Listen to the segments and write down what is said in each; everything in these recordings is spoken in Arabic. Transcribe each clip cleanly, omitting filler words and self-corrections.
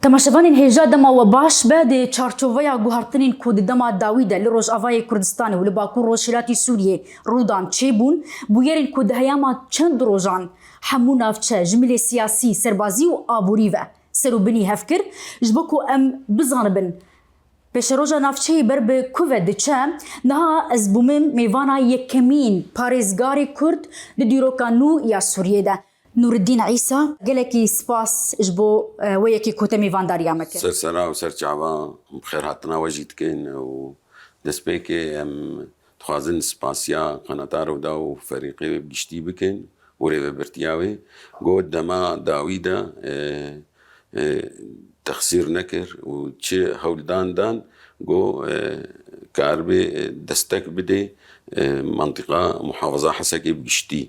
تماشاوانین هێژا دەما و باش بە دێ چارچۆڤەیە گوهارتنین کۆ di dema dawî de li Rojavayê Kurdistanê û li Bakur Rojhilatê Sûriyê rûdan çêbûn bûyerên ku di heyama çend rojan hemû navçe ji milê siyasî, serbazî û aborî ve ser û binî hev kir ji bo ku em bizanibin pêşeroja navçeyê ber bi ku ve diçe niha ez bûmim mêvana yekemîn parêzgarê Kurd di dîroka nû ya Sûriyê de. نورالدین عیسی gelekî spas ji bo wê yekî ku te mêvandariya me kir. سرسرا و سرچاوا بخیر هاتنا وجی دکن و دەستپێکێ ئەم دخوازن سپاسیا قەنەتار و دا و فەریقێ گشتی بکەین و رێوەبەرتیاوێ گۆ دەما داویدا تەخسیر نەکرد و چه هەولداندان گۆ کاربێ دەستەک بدێ منطقە محافظە حەسەکێ گشتی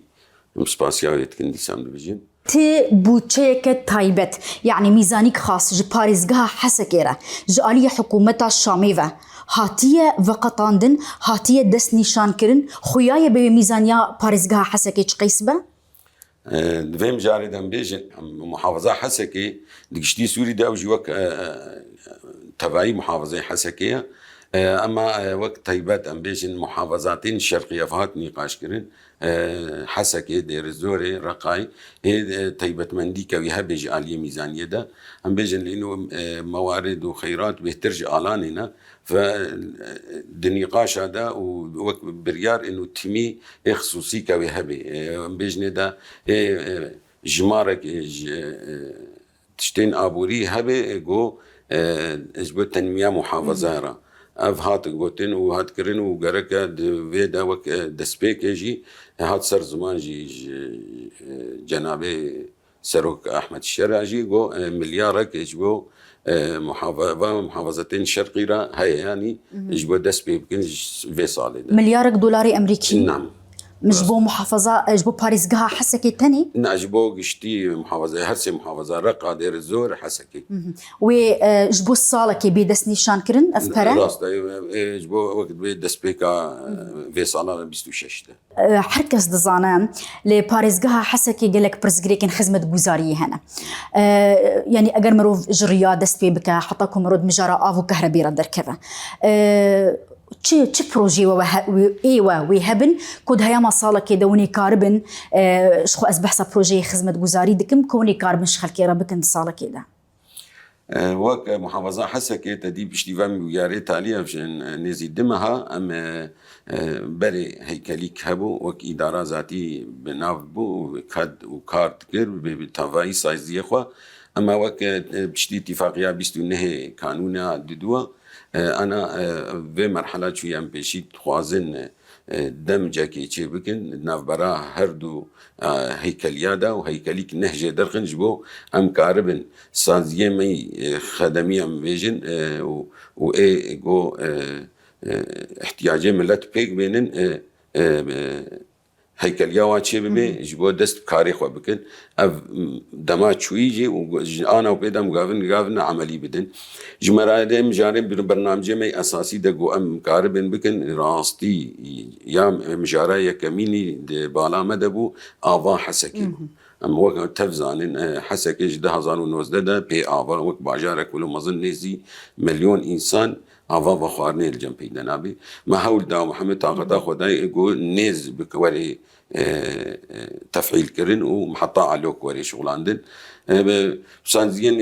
سپاسیاوێ دکن دیسان دەبێژین. Tê bûçeyeke taybet yani mîzanîk xas ji parêzgeha Hesekê re ji aliyê hikûmeta Şamê ve hatiye veqetandin, hatiye destnîşankirin xuya ye bê mîzaniya parêzgeha Hesekê çi qeys be? Divêm carê de em bêjin muhafaza Hesekê di giştî Sûrî de ew jî wek tevayî muhafazayê Hesekê ye ama wek taybet em bêjin muhafazatên şerqî ev hat nîqaş kirin Hesekê Dêrezorê Reqay hê taybetmendî kevî hebe ji aliyê mîzaniyê de em bêjin lîno mewarid û xeyrat bêhtir ji alanê ne ve di nîqaşa de û wek biryar ên tîmî ê xisûsî kevî hebe em bêjinê de jimarek tiştên aborî hebe got ji bo tenmiya muhafaza re ev hat gotin û hat kirin û gereke vê de wek destpêkê jî hat ser ziman jî cenabê Serok Ahmed Şera jî got milyarek ji bo muhafazetên şerqî re heye yanî ji bo dest pê bikin vê salê de. Milyarek dolarê Emerîkî? Nam. Ji bo muhafaza ji bo parêzgeha Hesekê tenê? Na ji bo giştî muhafazaya her sê muhafaza Reqa Dêrezor Hesekê. Wê ji bo salekê bê destnîşankirin ev pere? Rast ji bo wek bê destpêka vê sala 26 de. Her kes dizane lê parêzgeha Hesekê gelek pirsgirêkên xizmetguzariyê hene. Yani eger mirov ji riya dest pê bike heta ku mirov mijara av û kehrebê re derkeve. Çi projeyê êwe wê hebin ku di heyama salekê de hûn ê karibin ji xwe ez behsa projeyê xizmetguzarî dikim ku hûn ê karibin ji xelkê re bikin di salekê de. Wek muhafaza Hesekê tedî piştîvan wiyarê talî ev nêzî dimeha em berê heykelîk hebû wek îdara zatî bi nav bû kad û kar dikir bê tavayî saziyê xwe ama wek piştî îtîfaqiya 29 kanûna diduwa ana vê merhela çûyî em pêşî dixwazin demcekê çê bikin navbera her du heykeliya da û heykelîk neh jê derxin ji bo em karibin saziyê me xedemî em bêjin û ê got ihtiyacê millet pêk bênin heykeliya wa çê bibe ji bo dest karê xwe bikin ev dema çûyî jî û ji ana pê de gavin emelî bidin ji meradê em jarê bir bernamecê me esasî de got em karibin bikin rastî ya mijara yekemînî di bala me de bû ava Hesekê bû em wek tev zanin Hesekê ji 2019 de pê ava wek bajarek wilo mezin nêzî milyon însan ava ve xwarinê li cem peyda nabê me hewl da Mihemed taqeta Xwedayê got nêz bike werê tefعîl kirin û miheta alok werê şixulandin sanziyên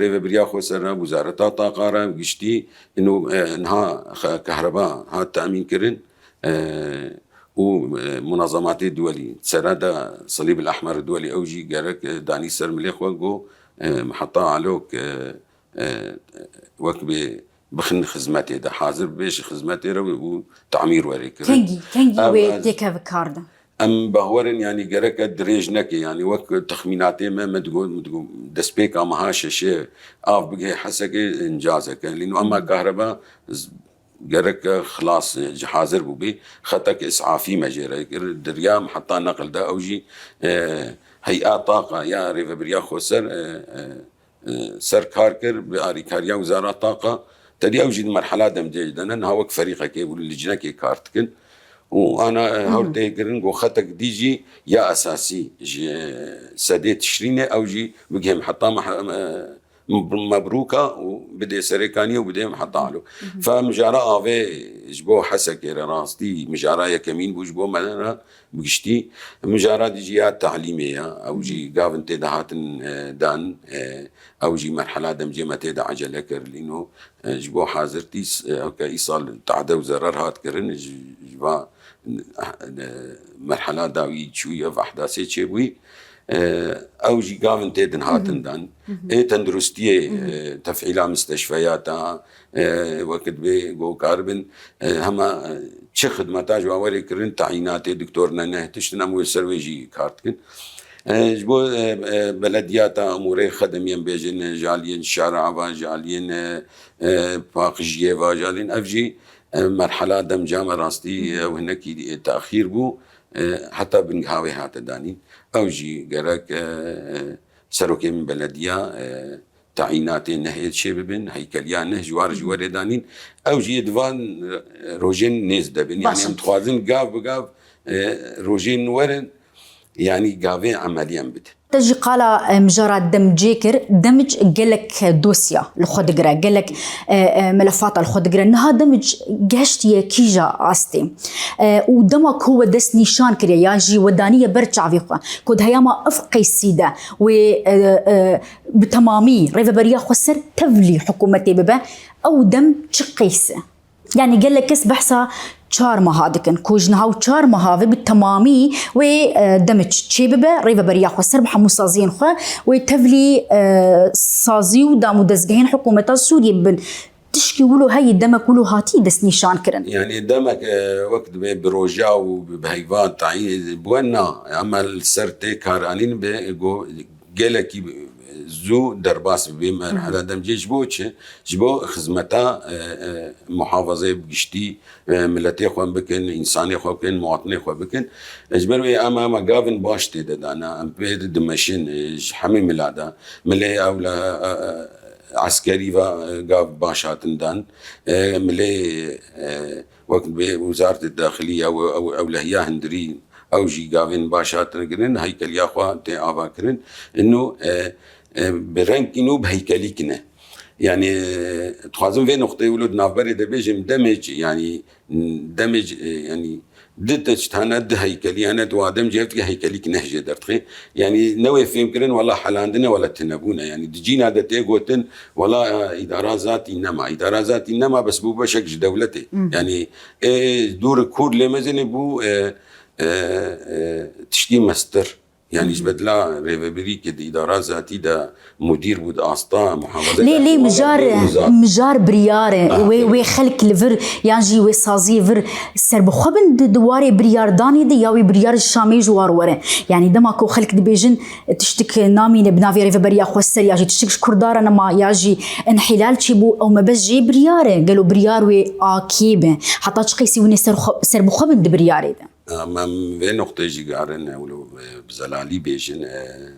rêveberiya xwe ser re wizareta taqa re giştî niha kehreba hat temîn kirin û munazematê duwelî sera de Salîbul Ehmer duwelî ew jî gerek danî ser milê xwe got miheta alok wek bê bixin xizmetê de hazir bêje xizmetê re û temîr werê kirin. Kengî wê têke vikar de. Em bawerin yanî gereke dirêj neke yanî wek texmînatê me destpêka meha şeşê av bige Hesekê incazeke lîno ema kahreba gereke xilas ji hazir bû bê xetek isafî me jê re kir dirya heta neqil de ew jî hey'a taqa ya rêveberiya xwe ser kar kir bi alîkariya wizara taqa tedî ew jî di merhela demcê de ne niha wek ferîqekê û lijnekê kar dikin وأنا هول تيجرين جو خطك ديجي يا أساسي جي سديت تشرينه أو جي بجهم حتى مبروكة وبدي سريكانية وبدي محطة له فمجارة آفي جبو حسك راستي مجارة كمين بوجبو مثلا بقشتي مجارة دي جيات تعليمية أو جي قافن تدهاتن دان أو جي مرحلة دمجي ما تدع عجلة كر لأنه جبو حاضرتي أو كإيصال تعدى وزرر هات كرن جبا مرحلة داوي شوية في أحداثي شبوي أو جي قافن تيدن هاتن دان تندرستية تفعيلها مستشفيات وقت بي جو كاربن هما چه خدماتاج ووري كرن تعيينات دكتورنا نه تشتنا مو سرويجي كارتكن جبو بلديات امور خدميا بيجن جالين شارع جالين باقجيه جالين افجي مرحله دم جامع راستي وهناك تاخير بو حتى بنهاوي هات داني او جي قرك سروكي من بلديه تعيينات نهي شبابن هيكليا نه جوار دانين او جي دوان روجين نيز دبن يعني متخوازن قاف روجين ورن يعني قافي عمليا بده تجي قال مجرد دمجيكر دمج قالك دوسيا الخدقرة قالك ملفات الخدقرة انها دمج قهشتي كيجا استي ودمك هو دس نيشان كريا ياجي ودانية برجع فيها كود هياما افقي السيدة و بتمامي ريفا بريا خسر تفلي حكومتي ببا او دم تشقيسه يعني قال لك كس بحثا چار مهادكن كوجنها وچار مهاوي بالتمامي ودمج تشيببه ريفا بريا خسر بحمو سازين خو وتفلي سازي ودامو دزجهين حكومة سوريا بن تشكي ولو هاي دمك ولو هاتي دس نيشان كرن يعني دمك وقت بروجا وبهيفان تعيين بوانا اما السرتي كارانين بيجو جلكي زو درباس بما على دمجي جبو خدمتا محافظه بقشتي ملتي خو بكن انساني خو بكن مواطني خو بكن اجبر اما قافن باشتي انا ام بيد دمشين حمي ملادا ملي اولا عسكري قاف باشاتن دان ملي وقت بوزاره الداخليه او لهيا هندري او جي قافن باشاتن كرن هيكل يا اخوان تي ابا كرن انه برنكينو بهيكلي كنا يعني تخازن في نقطة ولود نافبري دبيجم دمج يعني دمج يعني دتش تانا ده هيكلي أنا دوادم جبت هيكلي كنهجة درتخي يعني نوي فيهم كرن والله حلاندنا ولا تنبونا يعني دجينا ده تيجوتن والله إدارة ذات إنما بس بو بشكل دولتي يعني دور كور لمزن بو تشتي مستر يعني جبدلا ريفابري كده إدارة ذاتي ده مدير بود أسطا محافظة ليه مجار بريارة وخلق الفر يعني وسازي فر سرب خبن دواري بريار داني دي ياوي بريار الشامي جوار ورا يعني دماكو خلق دبيجن تشتك نامي نبنافي ريفابري أخو السر ياجي تشتكش كردارة نما ياجي انحلال تشيبو أو ما بس جي بريارة قالوا بريار وآكيبه حتى تشقيسي وني سرب خبن دبرياري ده ما في نقطة جي قارن ولو بزلالي بيجن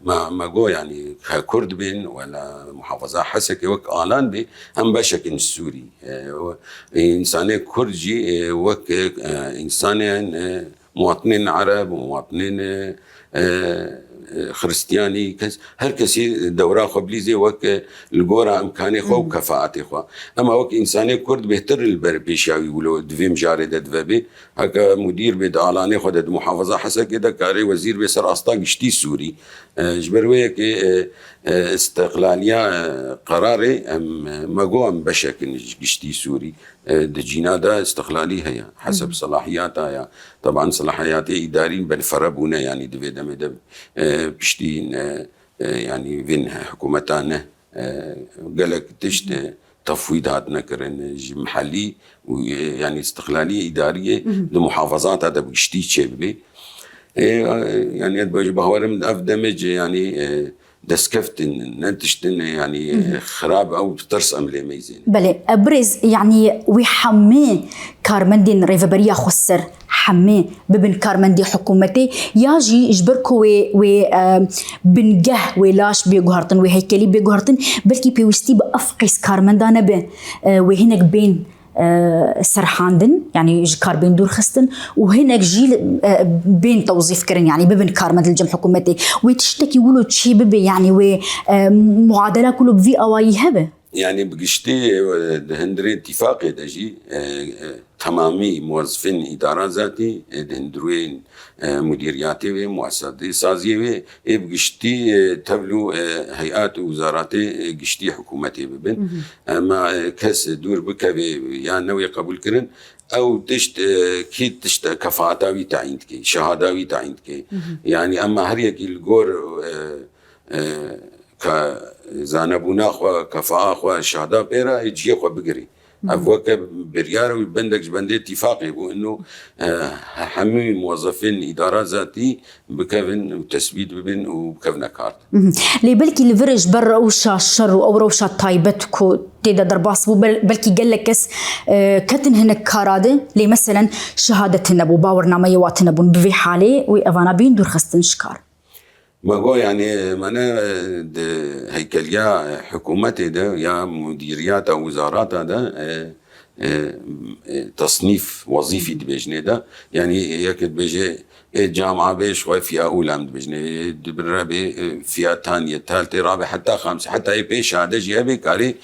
ما جو يعني كرد بين ولا محافظة حسك وك آلان بي هم بشكل السوري إنسان كردجي وك إنسان مواطنين عرب ومواطنين خريستياني هر كسي دورا خبليزي وك الجورا امكاني خو وكفاءتي خو اما وك انساني كرد بهتر البر بيشاوي ولو دفيم جاري دفبي هكا مدير بيد اعلاني خد محافظه حسا كده كاري وزير بيسر اسطاق شتي سوري جبروي كي استقلاليه قراري ما جو ام بشكل شتي سوري دجينا دا استقلالي هي حسب صلاحياتها طبعا صلاحياتي اداريين بالفربونه يعني دفي دم بشتين يعني فين حكومتنا قالك تشت تفويضات نكرن محلي ويعني استقلاليه اداريه لمحافظات هذا بشتي شبي يعني ادبج بهورم افدمج يعني دسكفتن ننتشتن يعني خراب او ترسم لي ميزين بلي ابرز يعني ويحمي كارمندين ريفابريا خسر حمي ببن كارمندي حكومتي ياجي جبركو و بنجه ولاش بيجهرتن وهيكلي بيجهرتن بلكي بيوستي بافقس كارمندانا بين وهناك بين سرحاندن يعني جكار بين دور خستن وهناك جيل بين توظيف كرن يعني ببن كارمد الجم حكومتي وتشتكي يقولوا تشي ببي يعني ومعادلة كله بفي أواي هبه يعني بقشتي هندري اتفاقي دجي تمامي موظفين إدارة ذاتي هندروين مديرياتي ومؤسساتي سازية بقشتي تبلو هيئات ووزاراتي قشتي حكومتي ببن ما كس دور بكبي يعني نوي قبول كرن أو كيد كفاءتاوي تعينتكي شهاداوي تعينتكي يعني أما هريك الجور كزانبونا خو كفاءة خو شهادة بيرا يجي خو بقري أفوك بريارة ويبندك بندي اتفاقي بو إنه حمي موظفين إدارة ذاتي بكفن وتثبيت ببن وبكفن كارت. لي بلكي الفرج برا وشا الشر أو روشا تايبتكو تيدا درباس بو بلكي قال لك كتن هناك كارادة لي مثلا شهادة النبو باورنا ما يواتنبون بفي حالي وأفانا بين دور خستن شكار. ما هو يعني معناه هيكليا حكومتي ده يا مديريات او وزارات ده تصنيف وظيفي دبجني ده يعني ياكد بيجي جامعه بيش وفئه اولى دبجني بالرابع فئه ثانيه ثالثه رابعه حتى خامسه حتى اي بيش هذا جي ابي كاري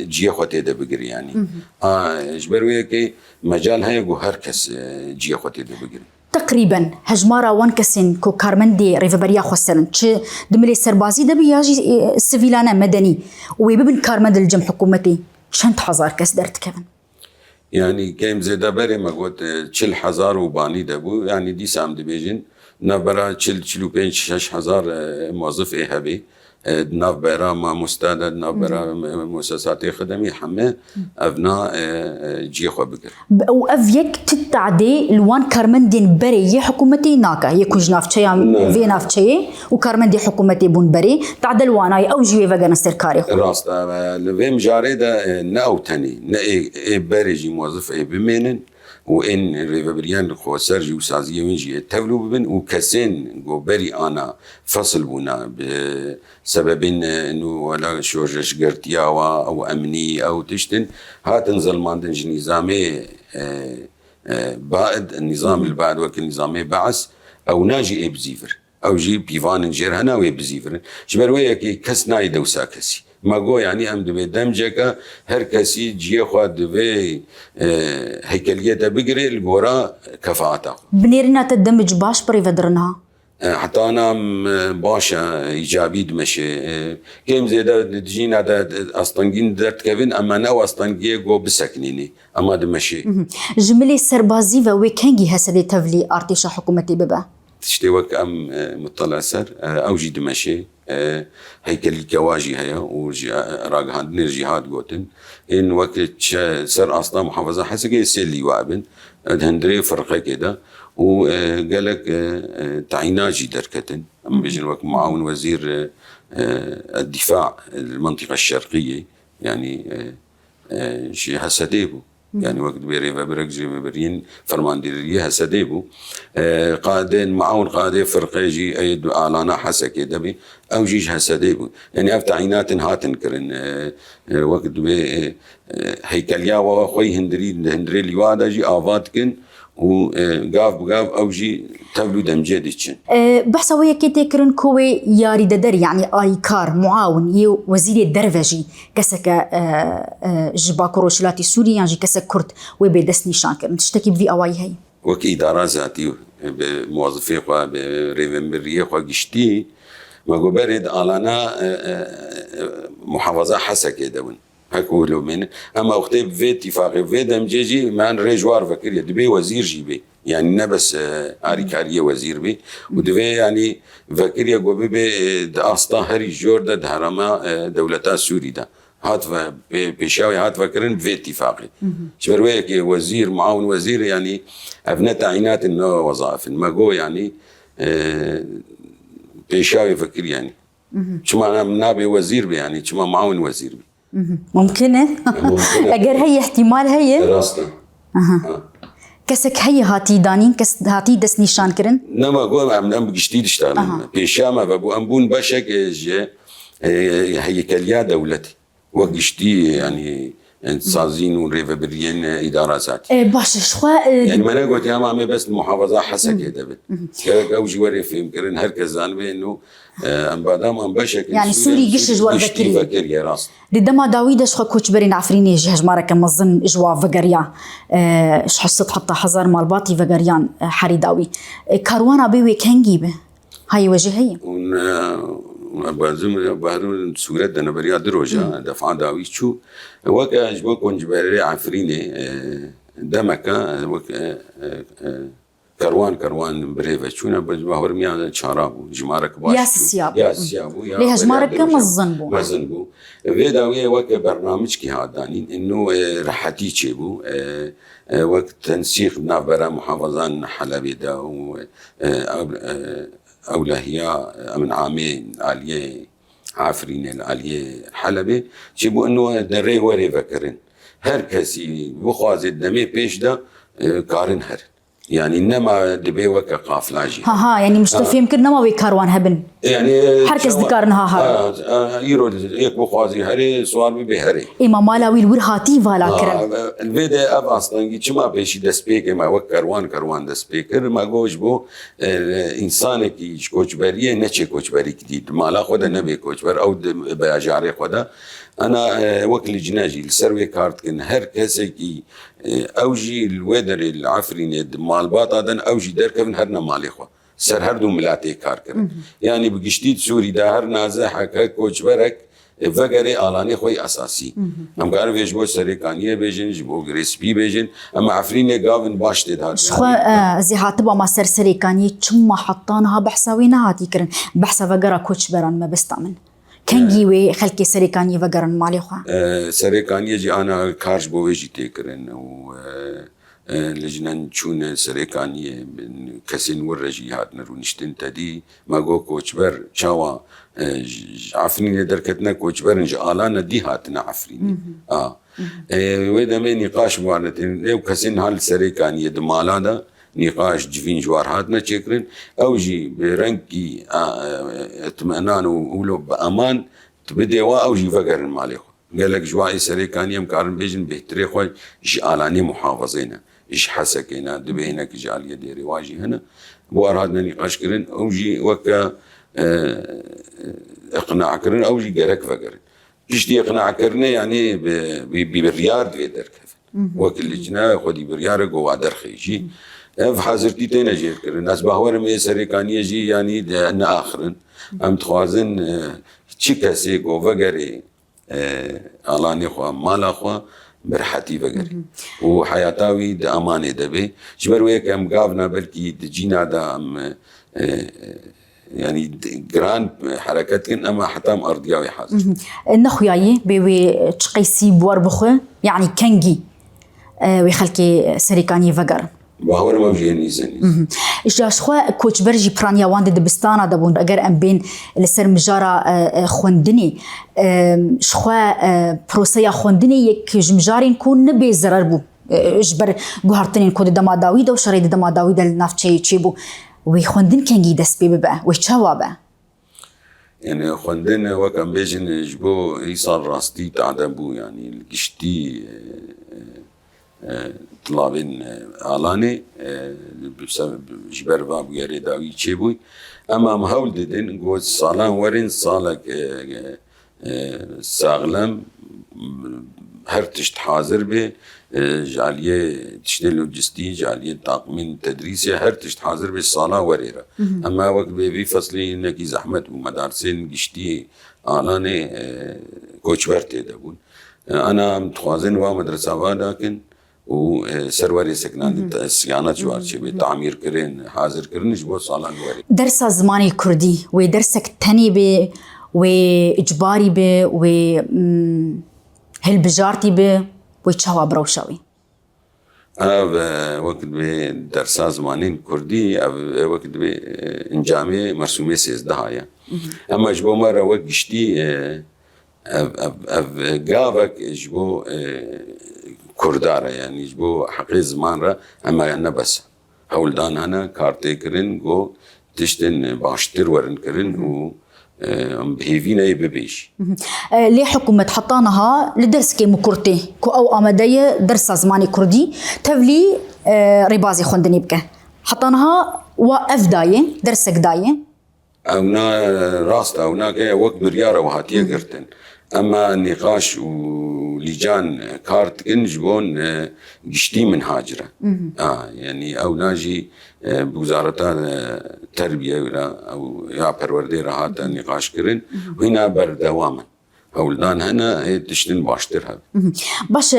جي اخوتي ده بقري يعني اجبروي كي مجال هاي هركس جي اخوتي ده بقري تقريبا هجمارة وانكسن كو كارمندي ريفبريا خسرن تش دملي سربازي دبي ياجي سيفيلانا مدني ويبن كارمند الجم حكومتي شنت حزار كس درت كفن يعني كيم زي دبري ما قلت تشل حزار وباني دبو يعني دي سام دبيجن نبرا تشلو بين 6000 موظف إيهابي ناف برا ما مستعد ناف برا مؤسسات خدمي حمى أبناء جيخو بكر وأفيك تتعدي الوان كارمندين بري حكومتي ناكا يكون جناف شيء في ناف شيء وكارمندي حكومتي بون بري تعدل واناي أو جي فجنا استركاري راستا لفيم جاريدا ناو تاني ناي بري جي موظف أي بمينن وإن ريفبريان خو سرجي وسازيه وينجي تبلو ببن وكسين قبري أنا فصل بنا بسبب إنه ولا شورش قرتياوا أو أمني أو تشتن هاتن ظلمان دنج نظامي بعد النظام البعد وكل نظامي بعث أو ناجي إبزيفر أو جي بيفان نجير هنا ويبزيفر جبرويه كي كسنا يدوسا كسي ما جو يعني أم دبي دمجك هر كسي جي خود دبي هيكلية بقري الجورا كفاءته. بنيرنا تدمج باش بري فدرنها. حتى أنا باشا إيجابي دمشي كم زيادة تجينا ده أستنجين درت كفين أما أنا أستنجيه جو بسكنيني أما دمشي. جملة سربازي ويكنجي هسدي تفلي أرتيشا حكومتي ببا. تشتي وك أم مطلع سر أوجي دمشي هيكل الكواجي هيا وجي راج هندني جهاد قوتن إن وقت سر أصلا محافظة حسقي سيلي وابن هندري فرقة كده وقال لك تعيينات جي دركتن أما بيجي وقت معاون وزير الدفاع المنطقة الشرقية يعني شي هسديبو يعني وقت بيريفا برقجي ببرين فرمانديرية هسديبو قادين معاون قادين فرقيجي أيد أعلانا حسكي دبي أو جيش هسديبو يعني أفتعينات هاتن كرن وقت بي هيكليا وخوي هندري لوادا جي آفاتكن وقاف بقاف أو جي تبلو دمجي ديتشن بحثوية كي تكرن كوي ياري ددر يعني آيكار معاون يو وزير الدرفجي كسك جباكو روشلاتي سوري يعني كسك كرد وبيدسني شانكر تشتكي بفي أواي هاي وكي إدارة ذاتي بموظفي خوا بريفنبرية خوا قشتي ما قبرد آلانا محافظة حسكي دون هكولو من أما أختي في اتفاقي في دمجيجي مان ريجوار فكر يدبي وزير جيبي يعني نبس عاريكارية وزير بي ودبي يعني فكر يقول بي دأسطا هري جوردا دهرما دولتا سوري دا هات بيشاوي هات فكرن في اتفاقي شبرويه كي وزير معاون وزير يعني أبناء تعيينات إنه وظائف ما جو يعني بيشاوي فكر يعني شو ما نابي وزير بي يعني شو ما معاون وزير بي ممكنة أجر هي احتمال هي راسنا كسك هي هاتي دانين كس هاتي دس نشان كرن نما قوم عم بجديد اشتغل بيشامة بابو أمبون بشك هي كليا دولتي وقشتي يعني سازين وريفا بريين إدارة ذاتي باش شخوا يعني ما نقول يا مامي بس المحافظة حسك دبل أو جواري في مكرن هركز زانبه إنه أم بعدام أم بشكل يعني سوري قش جوار فكري فكر يا راس لدما داويد شخوا كوتشبرين عفريني جهج مارك مظن جوا فقريا اش حسيت حتى حزار مالباطي فقريان حري داوي كاروانا بيوي كنجي به هاي وجهي بازم بهرون سورة أنا بريا دروجة دفع داوي شو وكا جبوا كونجبري عفريني دمكا كروان بريفة شونا بجبهور مياه شارابو جمارك باش يا سيابو ليه جمارك مزنبو في داوي وكا برنامج كي هادانين إنه رحتي تشيبو وقت تنسيق نافبرا محافظان حلبي دا أولهية من عامين عالية عفرين العالية حلبي جيبوا إنه دري وري فكرن هر كسي بخوازي الدمي بيش دا كارن هر يعني إنما دبي وكا قافلاجي ها يعني مش يمكن نما ويكاروان هبن يعني حركز ذكرن ها يرود يك بخوازي هري سوار بهري إما مالا ويل ورهاتي فالا كرن الفيدا أب أصلاً جيتشما بيشي دسبيك ما وكروان دسبيكر ما جوش بو إنسان كي كوتشبريه نشي كوتشبري جديد مالا خدا نبي كوتشبر أو بيجاري خدا أنا وكل جناجي السروي كارت كن هر كسي أوجي الودر العفرين مال باطادن أوجي دركفن هرنا مالي خوا سر هردو ملاتي كار كرن يعني بقشتيد سوري دا هر نازح كوتشبرك فقري آلاني خوي أساسي هم قالوا يجبو سريكانية بيجن جبو غريسبي بيجن أما عفريني قاون باش تدهار شخوا زي هاتبا ما سر سريكانية چما حطانها بحثاوينا هاتي كرن بحثا فقرا كوتشبران ما بستعمل كان جيوي خلكي سريكانية فقرن مالي خوا سريكانية جي أنا كارش بويجي تيكرن و لجنان چون سريكانية كسين ورجي هاتنا رونشتن تدي ما جو كوتشبر شاوا عفرين دركتنا كوتشبر نج آلانا دي هاتنا عفرين ويدا مي نقاش موارنتين لو كسين هال سريكانية دمالا دا نقاش جفين جوار هاتنا تشكرن أو جي برنكي اطمئنان وولو بأمان تبدي أو جي فقر ماليخو قال لك جواي سريكانية مكارن بيجن بهتري خوي جي آلاني محافظينا إيش حسكينا دبينا كجالية دي رواجي هنا بوار هاتنا نقاش كرن أو جي وكا اقناع كرن او جي قرك فقرن جشتي اقناع كرن يعني بالريار دي دركف وكل لجنة خدي بريار جو درخي جي فحاضرتي تينا جي كرن ناس باور مي سريكانيه جي يعني ان اخرن ام تخوازن تشيكاسي جو فقري الاني خو مالا خو برحتي فقري وحياتاوي د امانه دبي جبر ويك ام قافنا بلكي تجينا دا يعني جران حركات كن اما حتى ارضياوي حاضر نخوياي بيوي تشقيسي بوار بخو يعني كنجي ويخلكي سريكاني فقر باور ما بجيني سني ايش خو كوتش برجي برانيا واند دبستانا دبون اگر ام بين لسر مجارا خوندني شخو بروسيا خوندني يك جمجارين كون نبي زرر بو جبر غهرتنين كود دما داويد وشريد دما داويد النافشي تشيبو ويخوندن كنجي دس بي بقى ويتشاوا بقى يعني خوندن وكان بيجن جبو يصار راستي تعدبو يعني القشتي طلابين آلاني بسبب جبر باب غير داوي تشيبوي اما مهول ددن قوز صالان ورين صالك ساغلم هر تشت حاضر به جالية تشتغل لوجستي جالية تاقمين تدريسي هر تشت حاضر به صالة وريرة اما وقت بي فصلي انكي زحمت ومدارسين قشتي آلاني كوچورتي دبون انا متخوازن ومدرسة واداكن وسروري سكنان السيانات جوار شبه تعمير كرين حاضر كرين جبو صالان وري درس زماني كردي ودرسك تاني بي واجباري بي و هالبجارتي بي ويتشاوا بروشاوي أنا وقت بدرس زمانين كردي وقت بإنجامي مرسومي سيزدهايا أما جبو مرة وقت جشتي قابك جبو كردارة يعني جبو حقي زمان را أما أنا بس هولدان هنا كارتي كرن جو تشتن باشتر ورن كرن و بهيفينا ببيش لي حكومة حطانها لدرس كي مكرتي كو أو أمدية درس زماني كردي تولي ربازي خوندني بك حطانها وأفداية درسك داية أونا راستا هناك وقت بريارة وهاتية قرتن أما النقاش ولجان كارت إنجبون قشتي من هاجرة يعني أو ناجي بوزارة التربية أو يا پروردي راحت نقاش كرن وهنا بردواما هولدان هنا تشتن باشترها باش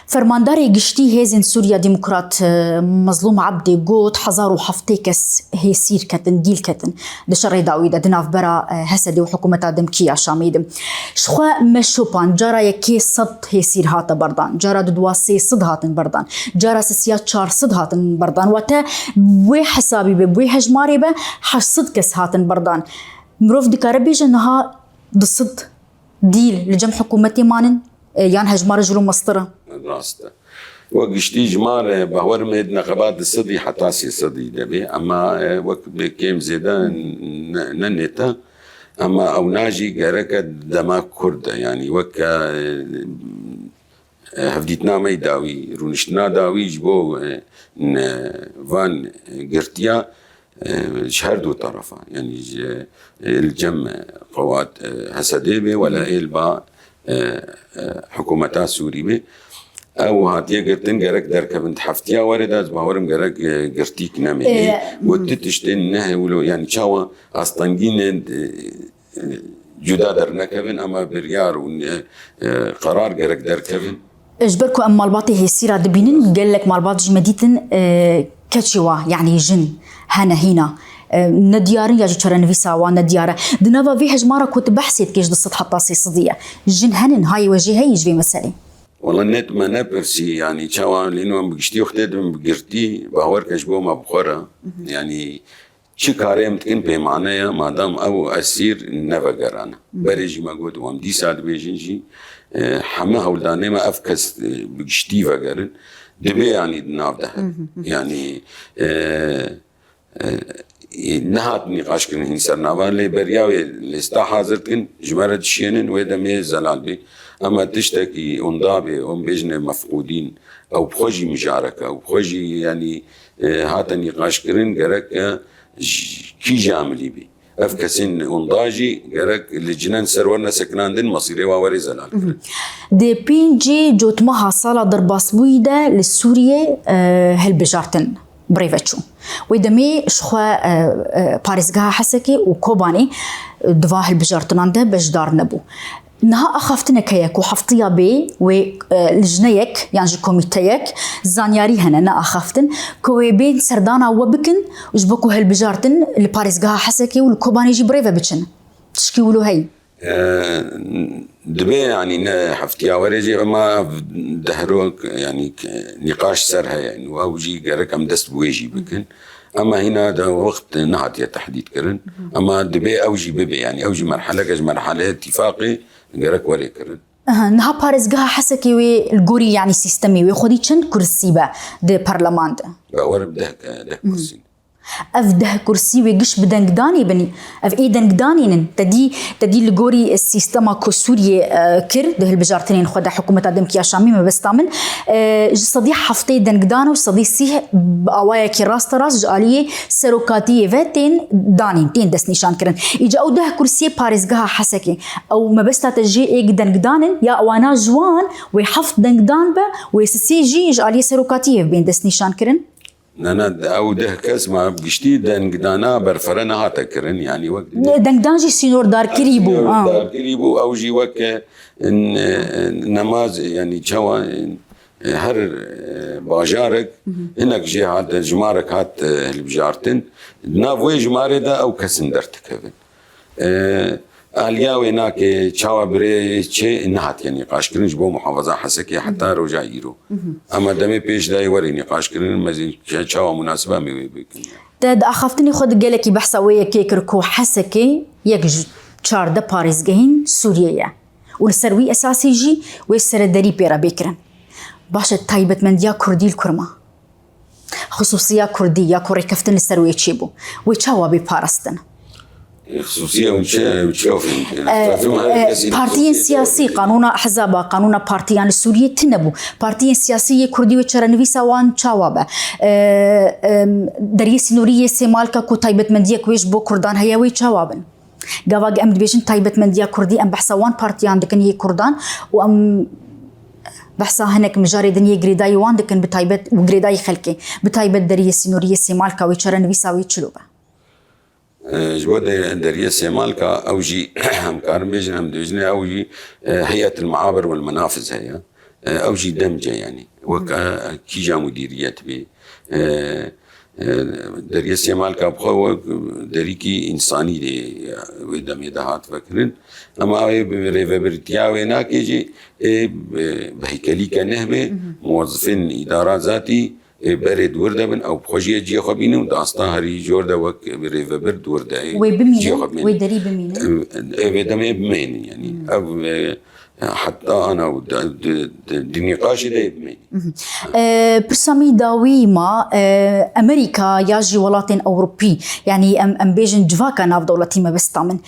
فرمانداري قشتي هيزن سوريا ديمقراط مظلوم عبدي قوت حزارو حفتيكس هيسير كتن ديل كتن دشري داويدا دناف برا هسدي وحكومة دمكية شاميدم شخوا مشوبان جارا يكي صد هيسير هاتا بردان جارا دواسي صد هاتن بردان جارا سسيات شار صد هاتن بردان واتا بوي حسابي بوي هجماري به حش صد كس هاتن بردان مروف دكاربي جنها بالصد ديل لجمع حكومتي مانن يعني هجمار جلو مسطرة راستا وقشتي جمار بهور ميد نقبات الصدي حتى سي صدي دبي اما وقت بكيم زيدا ننتا اما او ناجي قرك دما كرد يعني وكا هفديتنا ما يداوي رونشنا داوي جبو فان قرتيا شهر دو طرفا يعني الجم قوات هسديبه ولا إلبا حكومتا سوريبه او هاتيه قرتن قرك دركه بنت حفتيا ورد باورم قرك قرتيك نامي وتتشتن نه ولو يعني شاوا اصطنجين جدا درنكبن اما بريار قرار قرك دركبن اجبركم ام مالباطي هي سيره دبينن قال لك مالباط جمديتن كتشوا يعني جن هنا نديارن يا جتر نفيسا وندياره دنافا في هجماره كنت بحثت كيش دصت حتى صديه جن هنن هاي وجهي يجي مسألة والله نت ما نبرسي يعني تشاوا لانه بقشتي وختم بقرتي باور كشبو ما بخورا يعني شي كاريم تكن بمعناها ما دام او اسير نفقرانا بريجي ما قلت وام دي ساعه بيجنجي حما هولداني ما افكس بقشتي فقرن دبي يعني ناف ده يعني نهات نقاش كن هنسر نافان لي برياوي لستا حاضر كن جمرة شينن ويدمي زلال بي اما تشتكي انضابي ام بيجن مفقودين او بخوجي مشاركة او بخوجي يعني هات نقاش كرن قرك كي جاملي بي افكسين انضاجي قرك لجنان سرورنا سكناندن مصيري واوري زلال دي بينجي جوت مها صالة درباس بويدة للسورية هالبجارتن بريفتشو ويدمي شخوا باريسغا حسكي وكوباني دفاه البجارتنان ده بجدار نبو نها أخافتنا كيك وحفطيا بي ولجنيك يعني كوميتيك زانياري هنا نا أخافتن كوي بين سردانا وبكن وجبكو هالبجارتن الباريسغا حسكي والكوباني جي بريفا بتشن تشكي ولو هاي دبي يعني حفتيا ورجي ما دهروك يعني نقاش سرها يعني واوجي قرك ام دست بويجي بكن اما هنا ده وقت نهات تحديد كرن اما دبي اوجي ببي يعني اوجي مرحله اتفاقي قرك وري كرن نها باريسغا حسكي وي الجوري يعني سيستمي وي خدي تشن كرسي با دي برلمان ده ورب ده كرسي أفده كرسي ويجش بدنجداني بني أف إيه دنجداني تدي الجوري السيستما كسوريا كر ده البجارتين خدا حكومة دمكية شامي ما بستعمل صديق حفتي دنجدانو صديق سيه بأوايا كي راس تراس جالية سروكاتية فتين دانين تين دس نشان كرن إجا أو ده كرسي باريسغا حسكي أو ما بستا تجي إيه دنجدانن يا أوانا جوان ويحفظ دنجدان با ويسسي جي جالية سروكاتية بين دس نشان كرن أنا أو ده كاس ما بقشتي دنجدانا برفرنا هاتا كرن يعني وقت دنجدانجي سينور دار كريبو دار كريبو أو جي وك نماز يعني جوا هر باجارك هناك جي هات جمارك هات البجارتن نافوي جمارة ده أو كسن درتكبن الياوي ناكي تشاوا بري تشي نهات يعني نقاش كرن جبو محافظة حسكي حتى رجع يرو اما دمي بيش داي وري نقاش كرن مزي تشاوا مناسبة مي بكن تاد اخافتني خد قالكي بحسويه كيكركو حسكي يكج تشار ده باريس جهين سوريا والسروي اساسي جي ويسر دري بيرا بكرن باش تايبه من ديا كردي الكرمه خصوصيه كرديه كوري كفتن السروي تشيبو وتشاوا ببارستن خصوصية وتشوف بارتيين سياسي قانون أحزاب قانون بارتيان السورية تنبو بارتيين سياسية كردي وتشرنفيسا وان تشاوابا دريس نورية سيمالكا كو تايبت مندية كويش بو كردان هياوي تشاوابن قواق أم دبيشن تايبت مندية كردي أم بحثا وان بارتيان دكن هي كردان وأم بحثا هناك مجاري دنيا غريداي وان دكن بتايبت وغريداي خلكي بتايبت دريس نورية سيمالكا وتشرنفيسا ويتشلوبا جواد دريا سيمالكا أوجي هم كارميجن هم دوجنا أوجي هيئة المعابر والمنافذ هي أوجي دمجة يعني وكا كيجا مديريات بي دريا سيمالكا بخو دريكي إنساني دي ودم يدهات فكرن أما بريفابرتيا ويناك يجي بهيكلي كنهبة موظفين إدارات ذاتي برد ورده بن او بخوجيه جي خبينه وداستا هري جورده وك بريفبر دورده وي ويدري بمين بدمي بمين يعني او حتى انا النقاش ده بمين برسامي داوي ما امريكا ياجي ولاتين اوروبي يعني ام بيجن جواكا ناف دولتي ما بستامن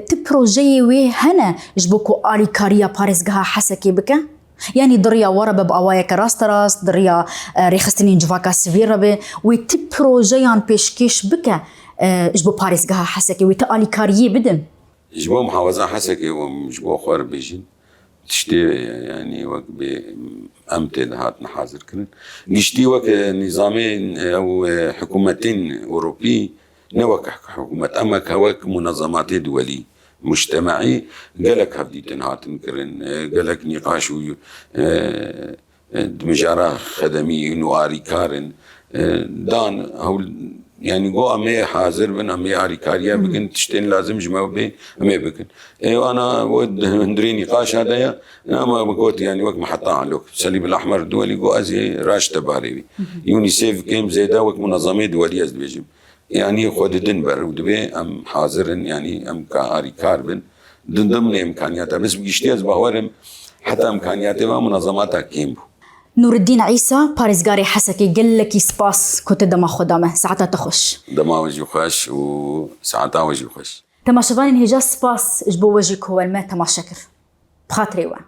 تبروجي وي هنا جبوكو الي كاريا باريس جها حسكي بك يعني دريا وربا بأوايا كراستراس دريا ريخستنين جواكا سفيرة ويتي بروجيان بيشكيش بكا جبو باريس جها حسكي ويتقالي كاريي بدم جبو محافظة حسكي وجبو خوار بيجين تشتي يعني وك بأمتد هات نحاضر كنن نشتي وك نظامين أو حكومتين أوروبي نوك حكومة أما كوك منظمات دولية مجتمعي قالك هبدي تنهات نكرن قالك نقاش مجارة خدمي نواري كارن دان هو يعني جو أمي حاضر بن أمي عاري كاريا بكن تشتين لازم جماعة بين أمي بكن وأنا ود هندري نقاش هذا يا أنا بقول يعني وقت ما حطها على الصليب الأحمر الدولي جو أزي راش تباريبي يونيسيف كيم زيدا وقت منظمة دولية بيجيب يعني خود دنبر ودبي أم حاضرن يعني أم كاري كاربن ضمن إمكانياتها بس بيشتيز بهورم حتى إمكانياتها ومنظماتها كيمبو نور الدين عيسى باريس غاري حسكي قال لك سباس كنت دما خدامه ساعتها تخش دما وجه خش وساعتها وجه خش تماشفان انهجاز سباس جبو وجهك هو الماء تماشكر بخاطري وان